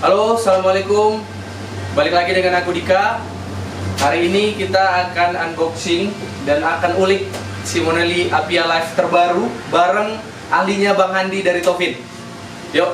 Halo, assalamualaikum. Balik lagi dengan aku Dika. Hari ini kita akan unboxing dan akan ulik si Moneli Apia Live terbaru bareng ahlinya Bang Handi dari Tovin. Yuk.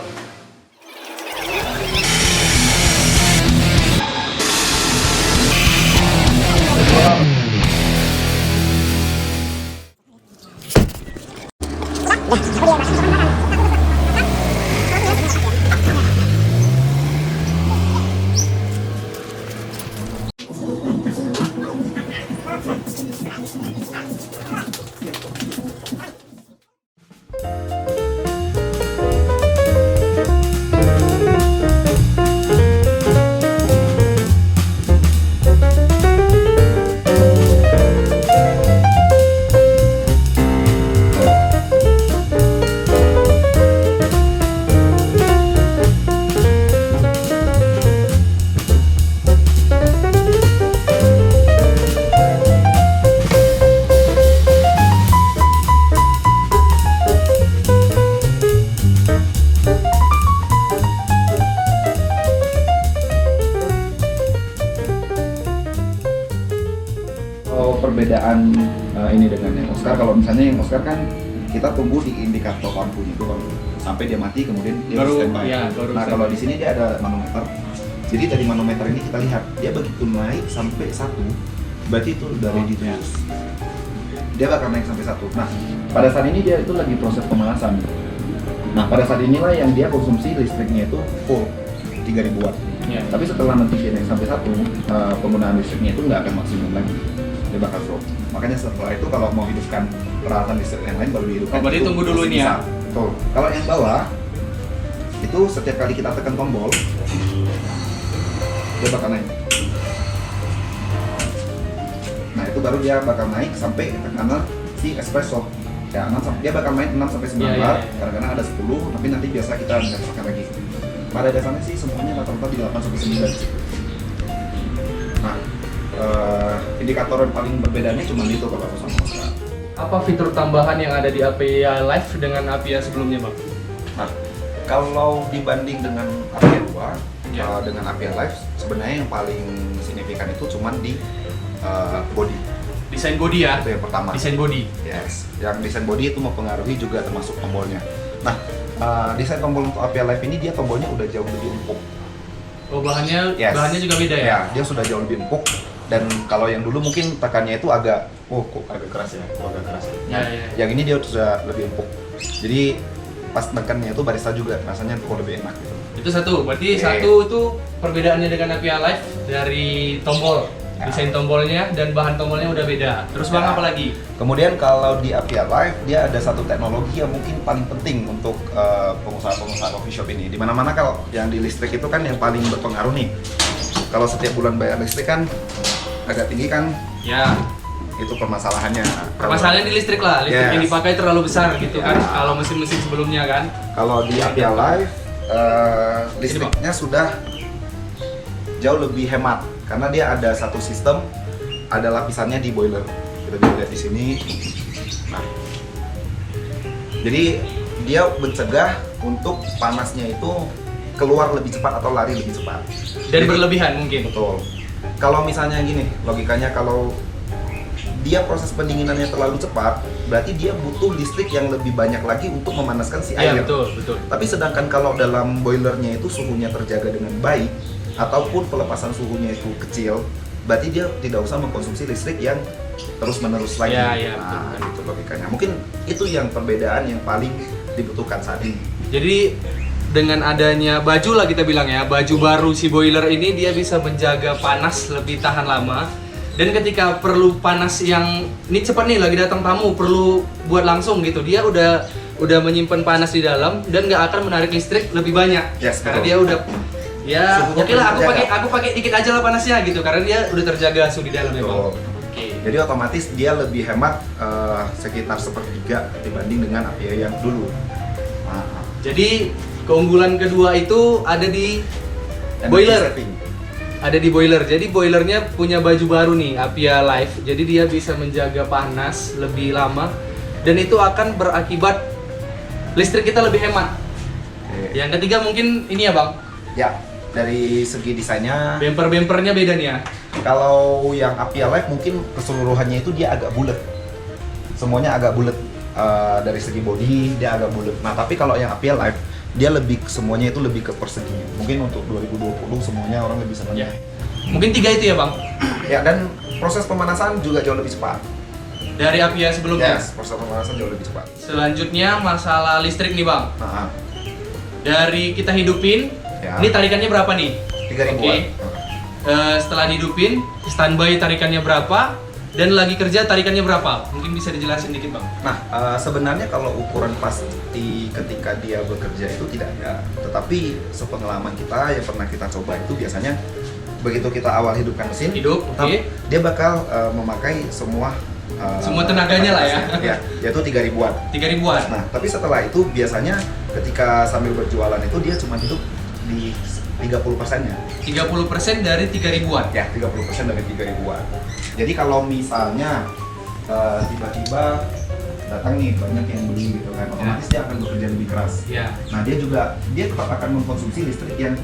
Perbedaan ini dengan yang Oscar, kalau misalnya yang Oscar kan kita tunggu di indikator lampunya itu sampai dia mati kemudian dia Baru, standby. ya, baru Nah standby. kalau di sini dia ada manometer. Jadi dari manometer ini kita lihat dia begitu naik sampai 1, berarti itu udah ready to use. Dia bakal naik sampai 1. Nah pada saat ini dia itu lagi proses pemanasan. Nah pada saat inilah yang dia konsumsi listriknya itu full 3000 watt. Ya. Tapi setelah nanti dia naik sampai 1, penggunaan listriknya itu nggak akan maksimum lagi, dia bakal drop. Makanya setelah itu kalau mau hidupkan peralatan listrik yang lain baru dihidupkan. Oh, berarti tunggu dulu ini ya? Betul. Kalau yang bawah itu setiap kali kita tekan tombol dia bakal naik. Nah itu baru dia bakal naik sampai tekanan si espresso. Ya, dia bakal main 6 sampai 9 Ya, bar. ya. Kadang-kadang ada 10, tapi nanti biasa kita menambahkan lagi. Pada dasarnya sih semuanya rata-rata di 8 sampai 9. Nah, indikator yang paling berbedanya cuma itu kalau aku sama Oscar. Apa fitur tambahan yang ada di Apia Live dengan Apia sebelumnya, Bang? Nah, kalau dibanding dengan Apia 2, Ya. dengan Apia Live, sebenarnya yang paling signifikan itu cuma di body. Desain body ya? Itu yang pertama. Desain body. Yes, yang desain body itu mempengaruhi juga termasuk tombolnya. Nah, desain tombol untuk Apia Live ini dia tombolnya udah jauh lebih empuk. Oh, bahannya Yes. bahannya juga beda ya? Ya, dia sudah jauh lebih empuk. Dan kalau yang dulu mungkin tekannya itu agak, kok agak keras ya, agak keras. Ya, ya. Yang ini dia sudah lebih empuk. Jadi pas tekannya itu barista juga rasanya kok lebih enak gitu. Itu satu, berarti Oke. satu itu perbedaannya dengan Apia Live dari tombol, Ya. desain tombolnya dan bahan tombolnya udah beda. Terus Bang Ya. apa lagi? Kemudian kalau di Apia Live dia ada satu teknologi yang mungkin paling penting untuk pengusaha-pengusaha coffee shop ini. Dimana-mana kalau yang di listrik itu kan yang paling berpengaruh nih. Kalau setiap bulan bayar listrik kan agak tinggi kan, Ya, itu permasalahannya. permasalahan di listrik lah, listrik Yes. yang dipakai terlalu besar gitu Ya. kan. Kalau mesin-mesin sebelumnya kan. Kalau di Apia Live listriknya sudah jauh lebih hemat karena dia ada satu sistem, ada lapisannya di boiler. Kita bisa lihat di sini. Nah, jadi dia mencegah untuk panasnya itu keluar lebih cepat atau lari lebih cepat. Dan Jadi- berlebihan mungkin. Betul. Kalau misalnya gini, logikanya kalau dia proses pendinginannya terlalu cepat, berarti dia butuh listrik yang lebih banyak lagi untuk memanaskan si Iya, air. betul, betul. Tapi sedangkan kalau dalam boilernya itu suhunya terjaga dengan baik, ataupun pelepasan suhunya itu kecil, berarti dia tidak usah mengkonsumsi listrik yang terus-menerus lagi. Ya, ya, Nah, betul. itu logikanya. Mungkin itu yang perbedaan yang paling dibutuhkan saat ini. Jadi dengan adanya baju lah kita bilang ya, baju baru si boiler ini dia bisa menjaga panas lebih tahan lama. Dan ketika perlu panas yang ini cepat nih lagi datang tamu perlu buat langsung gitu, dia udah menyimpan panas di dalam dan nggak akan menarik listrik lebih banyak. Yes, Karena betul. dia udah ya Suhunya oke lah terjaga. aku pakai dikit aja lah panasnya gitu karena dia udah terjaga suhu di dalam ya Bang. Betul. Oke. Jadi otomatis dia lebih hemat sekitar 1/3 dibanding dengan Apia yang dulu. Nah, Jadi keunggulan kedua itu ada di energy boiler. saving. Ada di boiler. Jadi boilernya punya baju baru nih, Apia Live. Jadi dia bisa menjaga panas lebih lama dan itu akan berakibat listrik kita lebih hemat. Oke. Yang ketiga mungkin ini ya Bang, Ya, Dari segi desainnya, Bumper-bumpernya beda nih ya. kalau yang Apia Live mungkin keseluruhannya itu dia agak bulat. Semuanya agak bulat. Dari segi body dia agak bulat. Nah, tapi kalau yang Apia Live dia semuanya itu lebih ke persegi. Mungkin untuk 2020 semuanya orang lebih senang. Ya. Mungkin 3 itu ya bang? Ya, dan proses pemanasan juga jauh lebih cepat. Dari Apia sebelumnya? Yes, proses pemanasan jauh lebih cepat. Selanjutnya masalah listrik nih bang. Nah, Dari kita hidupin, ya. ini tarikannya berapa nih? 3.000-an. Oke. Setelah dihidupin, standby tarikannya berapa? Dan lagi kerja tarikannya berapa? Mungkin bisa dijelasin dikit bang. Nah, sebenarnya kalau ukuran pasti ketika dia bekerja itu tidak ada. Tetapi sepengalaman kita yang pernah kita coba itu biasanya begitu kita awal hidupkan mesin, Oke. dia bakal memakai semua Tenaganya lah ya. Ya, yaitu 3.000-an. 3.000-an. Nah, tapi setelah itu biasanya ketika sambil berjualan itu dia cuma hidup di 30%-nya. 30% dari 3.000-an. Ya, 30% dari 3.000-an. Jadi kalau misalnya tiba-tiba datang nih banyak yang beli gitu kan, otomatis dia akan bekerja lebih keras. Ya. Nah, dia tetap akan mengkonsumsi listrik yang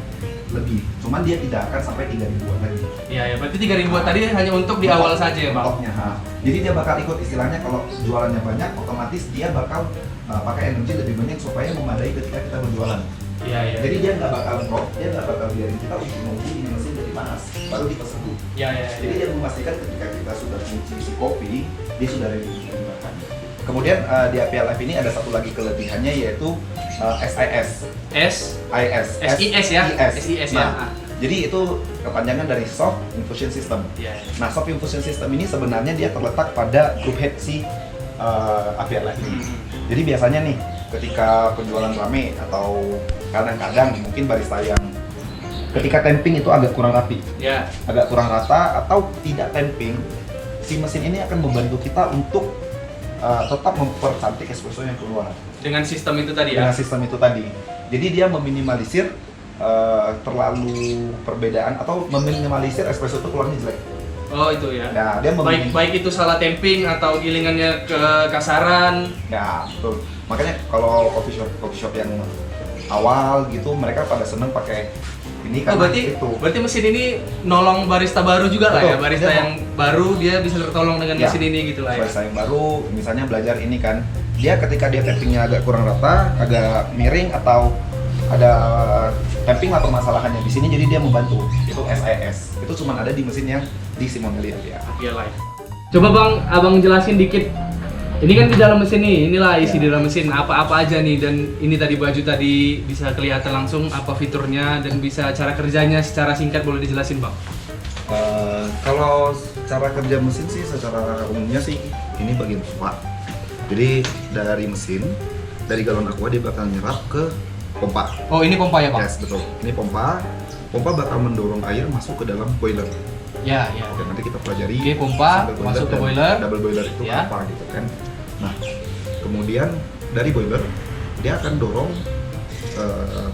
lebih, cuman dia tidak akan sampai 3.000-an lagi. Iya, ya. Berarti 3.000-an tadi hanya untuk di awal saja ya bang? Stoknya, jadi dia bakal ikut istilahnya kalau jualannya banyak, otomatis dia bakal pakai energi lebih banyak supaya memadai ketika kita berjualan. Iya, iya. Jadi dia nggak bakal drop, dia nggak bakal biarin kita untuk menunggu ini mesin jadi panas, baru dipeseduh. Iya, iya. Jadi dia memastikan ketika kita sudah mencuci si kopi, dia sudah ready untuk dimakan. Kemudian di Apia Live ini ada satu lagi kelebihannya yaitu SIS. SIS ya? SIS ya. Nah, jadi itu kepanjangan dari Soft Infusion System. Iya. Nah, Soft Infusion System ini sebenarnya dia terletak pada group head si Apia Live ini. Jadi biasanya nih ketika penjualan rame atau kadang-kadang mungkin barista yang ketika tamping itu agak kurang rapi, Ya. agak kurang rata atau tidak tamping, si mesin ini akan membantu kita untuk tetap mempercantik espresso yang keluar Dengan sistem itu tadi ya. dengan sistem itu tadi. Jadi dia meminimalisir terlalu perbedaan atau meminimalisir espresso itu keluarnya jelek. Oh itu ya. Nah, dia Baik itu salah tamping atau gilingannya ke kasaran. Ya, betul. Makanya kalau coffee shop yang awal gitu mereka pada seneng pakai ini Oh, karena berarti mesin ini nolong barista baru juga lah ya. Betul. Barista Dia yang baru dia bisa tertolong dengan Ya. mesin ini gitu lah ya. barista yang baru misalnya belajar ini kan, dia ketika dia tappingnya agak kurang rata, agak miring atau ada tapping lah permasalahannya di sini, jadi dia membantu. Itu SIS. Itu cuma ada di mesin yang di Simonelli ya. Iya lah. Coba bang, abang jelasin dikit. Ini kan di dalam mesin nih, inilah isi di dalam mesin. Apa-apa aja nih, dan ini tadi baju tadi bisa kelihatan langsung apa fiturnya dan bisa cara kerjanya secara singkat boleh dijelasin bang? Kalau cara kerja mesin sih secara umumnya sih ini bagian pompa. Jadi dari mesin, dari galon aqua dia bakal nyerap ke pompa. Oh ini pompa ya bang? Yes, betul. Ini pompa. Pompa bakal mendorong air masuk ke dalam boiler. Ya, ya. Oke, nanti kita pelajari. Oke, pompa single masuk ke dan boiler. double boiler itu Ya. apa gitu kan. Nah, kemudian dari boiler dia akan dorong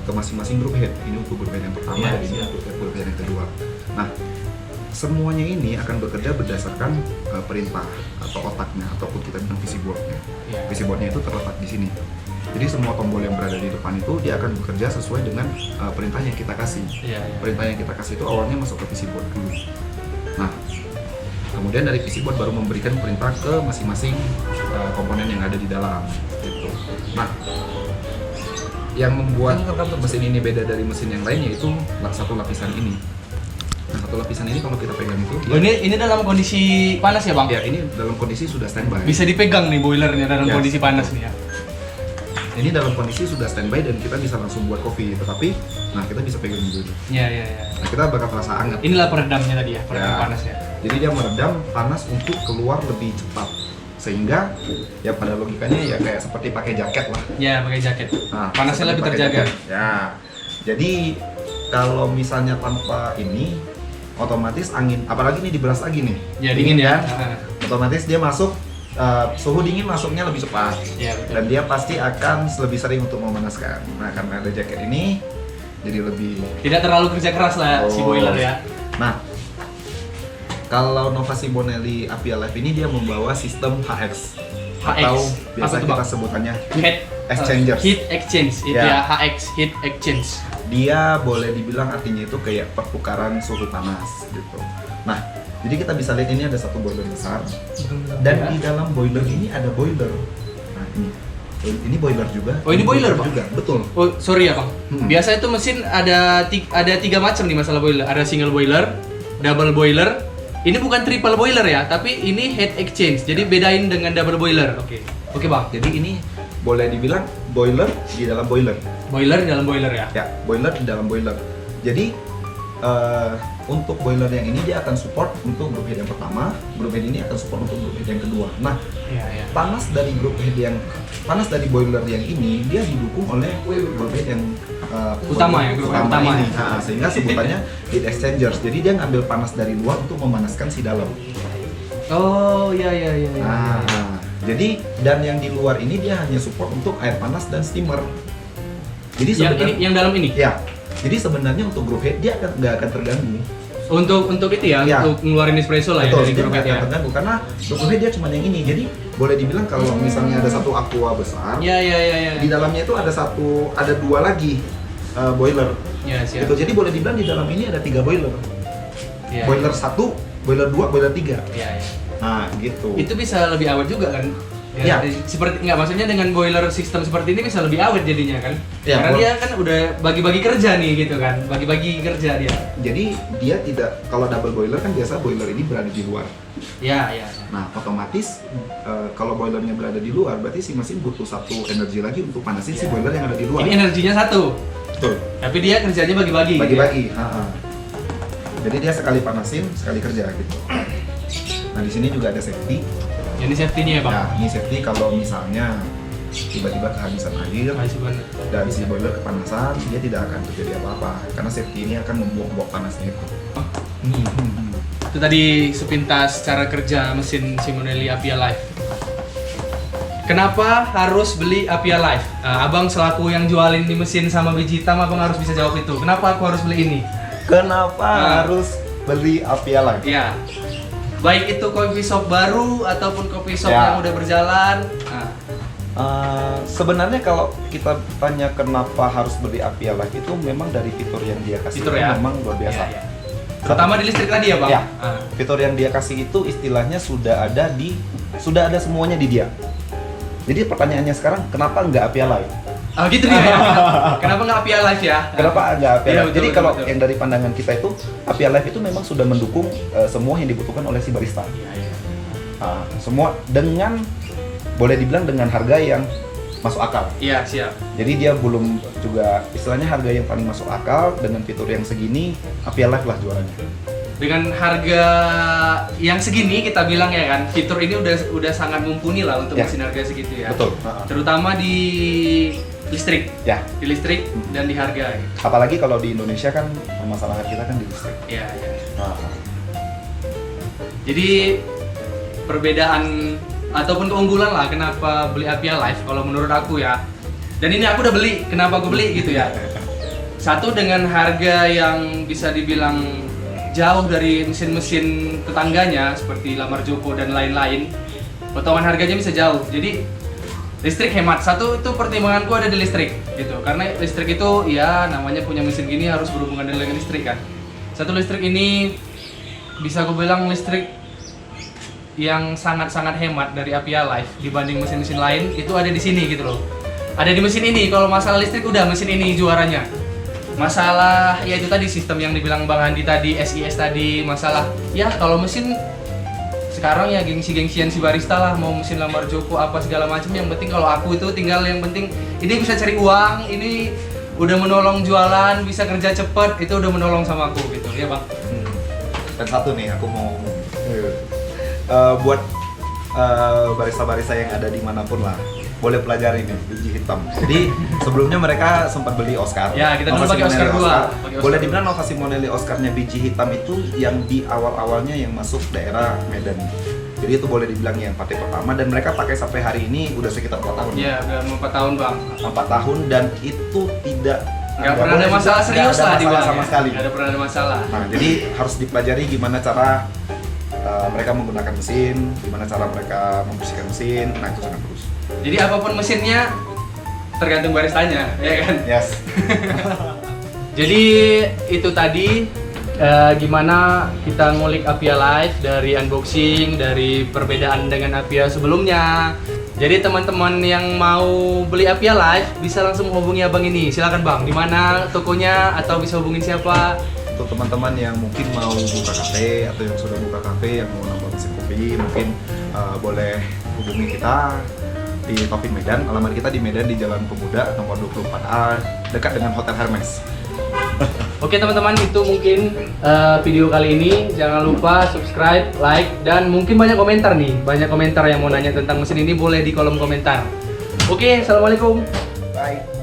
ke masing-masing group head. Ini untuk group head yang pertama Ya, dan ini siap. untuk group head yang kedua. Nah, semuanya ini akan bekerja berdasarkan perintah atau otaknya ataupun kita bilang PC boardnya. Ya. PC boardnya itu terletak di sini. Jadi semua tombol yang berada di depan itu dia akan bekerja sesuai dengan perintah yang kita kasih. Iya, iya. Perintah yang kita kasih itu awalnya masuk ke PC board dulu. Nah, kemudian dari PC board baru memberikan perintah ke masing-masing komponen yang ada di dalam. Gitu. Nah, yang membuat mesin ini beda dari mesin yang lain yaitu satu lapisan ini. Nah, satu lapisan ini kalau kita pegang itu, Oh, ini dalam kondisi panas ya bang? ya ini dalam kondisi sudah standby. Bisa dipegang nih boilernya dalam Ya. kondisi panas nih ya. Ini dalam kondisi sudah standby dan kita bisa langsung buat kopi. Tetapi, nah kita bisa pegang dulu. Iya, iya, iya. Nah, kita bakal terasa hangat. Inilah peredamnya tadi ya, peredam Ya. panas ya. Jadi dia meredam panas untuk keluar lebih cepat. Sehingga ya pada logikanya ya kayak seperti pakai jaket lah. Ya, pakai jaket. Nah, Panasnya seperti lebih pakai terjaga. jaket. Ya. Jadi kalau misalnya tanpa ini otomatis angin, apalagi ini diberas lagi nih. Ya, dingin ya. Otomatis dia masuk suhu dingin masuknya lebih cepat. Iya, betul. Dan dia pasti akan lebih sering untuk memanaskan. Nah, karena ada jaket ini jadi lebih Tidak terlalu kerja keras lah si Oh. boiler ya. Nah, kalau Nova Simonelli Apia Live ini dia membawa sistem HX atau biasa Apa tuh, kita Bang? sebutannya Heat exchangers. Heat exchange, itu Ya. ya HX heat exchange. Dia boleh dibilang artinya itu kayak pertukaran suhu panas gitu. Nah, jadi kita bisa lihat ini ada satu boiler besar dan Ya. di dalam boiler ini ada boiler. Nah, ini boiler juga. Oh, ini boiler, Bang? juga, betul. Oh, sorry ya Bang. Hmm. Biasa itu mesin ada 3 macam nih masalah boiler. Ada single boiler, double boiler. Ini bukan triple boiler ya, tapi ini heat exchange. Jadi bedain dengan double boiler. Oke Bang. Jadi ini boleh dibilang boiler di dalam boiler. Boiler di dalam boiler ya. Ya, boiler di dalam boiler. Jadi untuk boiler yang ini dia akan support untuk group head yang pertama, group head ini akan support untuk group head yang kedua. Nah, Iya. panas dari boiler yang ini dia didukung oleh group head yang Utama ya, group head utama ini. ya. Nah, sehingga sebutannya heat exchangers. Jadi dia ngambil panas dari luar untuk memanaskan si dalam. Oh, iya. Nah, jadi dan yang di luar ini dia hanya support untuk air panas dan steamer. Jadi Yang dalam ini. ya. Jadi sebenarnya untuk group head dia nggak akan terganggu. Untuk itu ya, Ya. untuk ngeluarin espresso lah ya Betul, dari dia group nggak head akan ya. terganggu karena group head dia cuma yang ini. Jadi boleh dibilang kalau misalnya ada satu aqua besar, Iya. di dalamnya itu ada 2 lagi boiler. Ya, siap. Gitu. Jadi boleh dibilang di dalam ini ada 3 boiler. Iya, Boiler 1, boiler 2, boiler 3. Iya. Nah, gitu. Itu bisa lebih awet juga kan? Iya. Seperti nggak, maksudnya dengan boiler sistem seperti ini bisa lebih awet jadinya kan? Iya, Karena dia kan udah bagi-bagi kerja nih gitu kan, bagi-bagi kerja dia. Jadi dia tidak, kalau double boiler kan biasa boiler ini berada di luar. Iya. Nah, otomatis kalau boilernya berada di luar, berarti si mesin butuh satu energi lagi untuk panasin si Iya. boiler yang ada di luar. Ini energinya satu, Betul. tapi dia kerjanya bagi-bagi. gitu ya? Bagi-bagi. Jadi dia sekali panasin, sekali kerja gitu. Nah, di sini juga ada safety. Ya, ini safety-nya ya Bang. Nah, ini safety kalau misalnya tiba-tiba kehabisan air Masih bener. dan si boiler kepanasan, dia tidak akan terjadi apa-apa karena safety ini akan membuang panasnya itu. Itu tadi sepintas cara kerja mesin Simonelli Avia Live. Kenapa harus beli Avia Live? Abang selaku yang jualin di mesin sama biji hitam, abang harus bisa jawab itu. Kenapa aku harus beli ini? Kenapa harus beli Avia Live? Ya, baik itu coffee shop baru ataupun coffee shop Ya. yang udah berjalan. Nah, Sebenarnya kalau kita tanya kenapa harus beli Avia Live itu memang dari fitur yang dia kasih fitur itu ya. memang luar biasa. Iya. Terutama di listrik tadi ya bang. Ya. Ah. Fitur yang dia kasih itu istilahnya sudah ada semuanya di dia. Jadi pertanyaannya sekarang kenapa nggak Avia Live? Oh gitu dia ya. Kenapa nggak Avia Live ya? Kenapa nggak Avia Iya, Live? betul, Jadi betul, kalau betul. yang dari pandangan kita itu Avia Live itu memang sudah mendukung semua yang dibutuhkan oleh si barista. Iya. Semua dengan boleh dibilang dengan harga yang masuk akal. Iya siap. Jadi dia belum juga istilahnya harga yang paling masuk akal dengan fitur yang segini, Avia Live lah jualannya. Dengan harga yang segini kita bilang ya kan, fitur ini udah sangat mumpuni lah untuk Ya. mesin harga segitu ya. Betul. Terutama di listrik, Ya. di listrik dan di harga. Gitu. Apalagi kalau di Indonesia kan permasalahan kita kan di listrik. Iya. Nah, Jadi perbedaan ataupun keunggulan lah kenapa beli Avia Live kalau menurut aku ya. Dan ini aku udah beli, kenapa aku beli gitu ya. Satu dengan harga yang bisa dibilang jauh dari mesin-mesin tetangganya seperti Lamar Joko dan lain-lain. Potongan harganya bisa jauh. Jadi listrik hemat. Satu itu pertimbanganku ada di listrik gitu. Karena listrik itu ya namanya punya mesin gini harus berhubungan dengan listrik kan. Satu listrik ini bisa aku bilang listrik yang sangat-sangat hemat dari Avia Live dibanding mesin-mesin lain itu ada di sini gitu loh. Ada di mesin ini. Kalau masalah listrik udah mesin ini juaranya. Masalah ya itu tadi sistem yang dibilang Bang Handi tadi, SIS tadi, masalah ya kalau mesin sekarang ya gengsi-gengsian si barista lah, mau mesin Lamar Joko apa segala macam, yang penting kalau aku itu tinggal yang penting ini bisa cari uang, ini udah menolong jualan, bisa kerja cepet, itu udah menolong sama aku gitu ya Bang. dan satu nih aku mau buat barista-barista yang ada dimanapun lah, boleh pelajari nih biji hitam. Jadi sebelumnya mereka sempat beli Oscar. Ya, kita dulu Nova pakai Oscar Simonelli 2. Oscar. Pakai Oscar Boleh 2. dibilang Nova Simonelli Oscarnya biji hitam itu yang di awal-awalnya yang masuk daerah Medan. Jadi itu boleh dibilang yang pakai pertama dan mereka pakai sampai hari ini udah sekitar 4 tahun. Ya udah mau 4 tahun Bang. 4 tahun dan itu tidak Nggak pernah ada masalah serius lah di dibilang sama ya. sekali. Nggak ada pernah ada masalah. Nah, jadi harus dipelajari gimana cara mereka menggunakan mesin, gimana cara mereka membersihkan mesin. Nah, itu sangat bagus. Jadi apapun mesinnya tergantung baristanya, ya kan? Yes. Jadi itu tadi gimana kita ngulik Avia Live dari unboxing, dari perbedaan dengan Avia sebelumnya. Jadi teman-teman yang mau beli Avia Live bisa langsung hubungi abang ini. Silakan bang, di mana tokonya atau bisa hubungin siapa? Untuk teman-teman yang mungkin mau buka kafe atau yang sudah buka kafe yang mau nambah mesin kopi, mungkin boleh hubungi kita di Taufik Medan. Alamat kita di Medan di Jalan Pemuda nomor 24A dekat dengan Hotel Hermes. Oke teman-teman, itu mungkin video kali ini. Jangan lupa subscribe, like, dan mungkin banyak komentar nih. Banyak komentar yang mau nanya tentang mesin ini, boleh di kolom komentar. Oke, assalamualaikum. Bye.